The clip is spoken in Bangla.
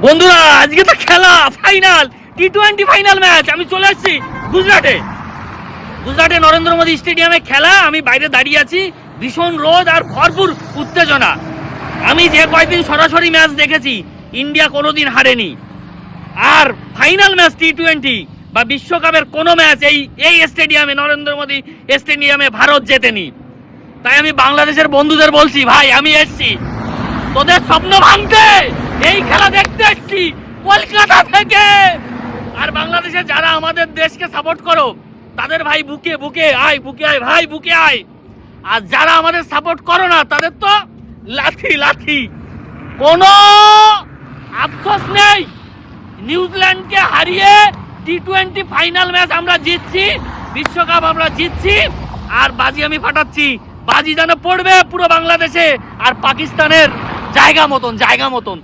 বন্ধুরা আজকে তো খেলা ফাইনাল, টি-20 ফাইনাল ম্যাচ। আমি চলে আসছি গুজরাটে নরেন্দ্র মোদী স্টেডিয়ামে খেলা। আমি বাইরে দাঁড়িয়ে আছি, ভীষণ রোদ আর ভরপুর উত্তেজনা। আমি যে কয়েকদিন সরাসরি ম্যাচ দেখেছি, ইন্ডিয়া কোনোদিন হারেনি। আর ফাইনাল ম্যাচ টি-20 বা বিশ্বকাপের কোনো ম্যাচ এই স্টেডিয়ামে, নরেন্দ্র মোদী স্টেডিয়ামে ভারত জেতেনি। তাই আমি বাংলাদেশের বন্ধুদের বলছি, ভাই আমি এসছি তোদের স্বপ্ন ভাঙতে, এই খেলা দেখতে এসছি কলকাতা থেকে। আর বাংলাদেশে যারা আমাদের দেশকে সাপোর্ট করো তাদের ভাই বুকে আয় ভাই বুকে আয়। আর যারা আমাদের সাপোর্ট করো না তাদের তো লাথি। কোনো আফসোস নেই, নিউজিল্যান্ডকে হারিয়ে টি-20 ফাইনাল ম্যাচ আমরা জিতছি, বিশ্বকাপ আমরা জিতছি। আর বাজি আমি ফাটাচ্ছি, বাজি যেন পড়বে পুরো বাংলাদেশে আর পাকিস্তানের জায়গা মতন।